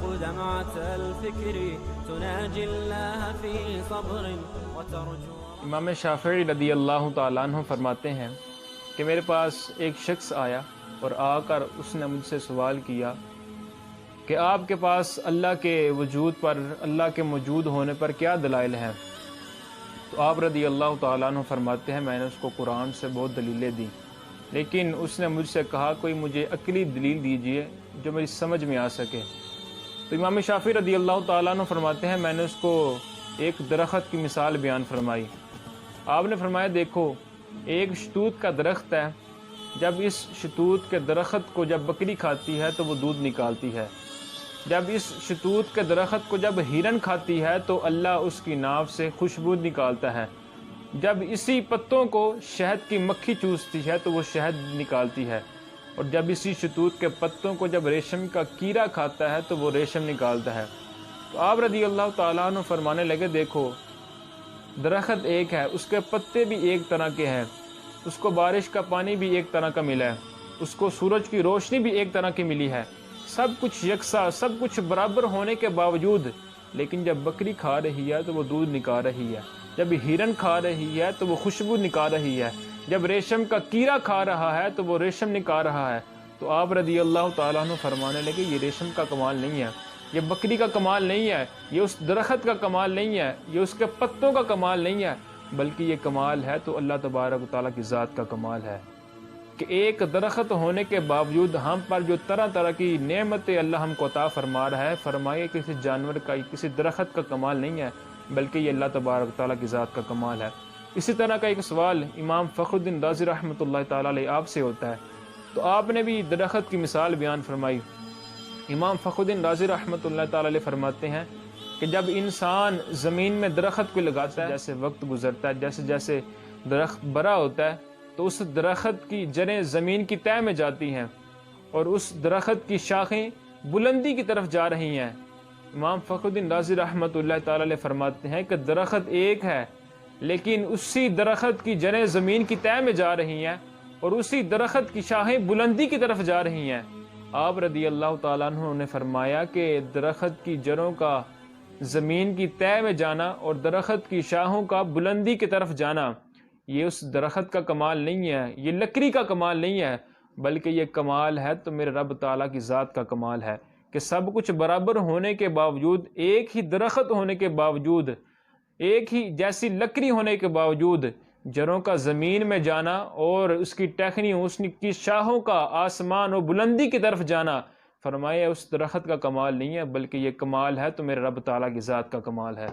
دمعة الفكر تناجي الله في صبر وترجو. امام شافعی رضی اللہ تعالیٰ عنہ فرماتے ہیں کہ میرے پاس ایک شخص آیا اور آ کر اس نے مجھ سے سوال کیا کہ آپ کے پاس اللہ کے وجود پر، اللہ کے موجود ہونے پر کیا دلائل ہیں؟ تو آپ رضی اللہ تعالیٰ عنہ فرماتے ہیں میں نے اس کو قرآن سے بہت دلیلیں دی، لیکن اس نے مجھ سے کہا کوئی مجھے عقلی دلیل دیجئے جو میری سمجھ میں آ سکے. تو امام شافعی رضی اللہ تعالیٰ عنہ فرماتے ہیں میں نے اس کو ایک درخت کی مثال بیان فرمائی. آپ نے فرمایا دیکھو ایک شتوت کا درخت ہے، جب اس شتوت کے درخت کو جب بکری کھاتی ہے تو وہ دودھ نکالتی ہے، جب اس شتوت کے درخت کو جب ہرن کھاتی ہے تو اللہ اس کی ناف سے خوشبو نکالتا ہے، جب اسی پتوں کو شہد کی مکھی چوستی ہے تو وہ شہد نکالتی ہے، اور جب اسی شتوت کے پتوں کو جب ریشم کا کیڑا کھاتا ہے تو وہ ریشم نکالتا ہے. تو آپ رضی اللہ تعالیٰ عنہ فرمانے لگے دیکھو درخت ایک ہے، اس کے پتے بھی ایک طرح کے ہیں، اس کو بارش کا پانی بھی ایک طرح کا ملا ہے، اس کو سورج کی روشنی بھی ایک طرح کی ملی ہے، سب کچھ یکساں، سب کچھ برابر ہونے کے باوجود لیکن جب بکری کھا رہی ہے تو وہ دودھ نکال رہی ہے، جب ہرن کھا رہی ہے تو وہ خوشبو نکال رہی ہے، جب ریشم کا کیڑا کھا رہا ہے تو وہ ریشم نکال رہا ہے. تو آپ رضی اللہ تعالیٰ عنہ فرمانے لگے یہ ریشم کا کمال نہیں ہے، یہ بکری کا کمال نہیں ہے، یہ اس درخت کا کمال نہیں ہے، یہ اس کے پتوں کا کمال نہیں ہے، بلکہ یہ کمال ہے تو اللہ تبارک و تعالیٰ کی ذات کا کمال ہے کہ ایک درخت ہونے کے باوجود ہم پر جو طرح طرح کی نعمتیں اللہ ہم کو عطا فرما رہا ہے، فرمائے کسی جانور کا، کسی درخت کا کمال نہیں ہے، بلکہ یہ اللہ تبارک و تعالیٰ کی ذات کا کمال ہے. اسی طرح کا ایک سوال امام فخر الدین رازی رحمۃ اللہ تعالیٰ علیہ آپ سے ہوتا ہے، تو آپ نے بھی درخت کی مثال بیان فرمائی. امام فخر الدین رازی رحمۃ اللہ تعالیٰ علیہ فرماتے ہیں کہ جب انسان زمین میں درخت کو لگاتا ہے، جیسے وقت گزرتا ہے، جیسے جیسے درخت بڑا ہوتا ہے تو اس درخت کی جڑیں زمین کی تہہ میں جاتی ہیں اور اس درخت کی شاخیں بلندی کی طرف جا رہی ہیں. امام فخر الدین رازی رحمۃ اللہ تعالیٰ علیہ فرماتے ہیں کہ درخت ایک ہے لیکن اسی درخت کی جڑیں زمین کی تہہ میں جا رہی ہیں اور اسی درخت کی شاخیں بلندی کی طرف جا رہی ہیں. آپ رضی اللہ تعالیٰ عنہ نے فرمایا کہ درخت کی جڑوں کا زمین کی تہہ میں جانا اور درخت کی شاخوں کا بلندی کی طرف جانا یہ اس درخت کا کمال نہیں ہے، یہ لکڑی کا کمال نہیں ہے، بلکہ یہ کمال ہے تو میرے رب تعالیٰ کی ذات کا کمال ہے کہ سب کچھ برابر ہونے کے باوجود، ایک ہی درخت ہونے کے باوجود، ایک ہی جیسی لکڑی ہونے کے باوجود جڑوں کا زمین میں جانا اور اس کی ٹہنیوں، اس کی شاخوں کا آسمان و بلندی کی طرف جانا، فرمایا اس درخت کا کمال نہیں ہے بلکہ یہ کمال ہے تو میرے رب تعالیٰ کی ذات کا کمال ہے.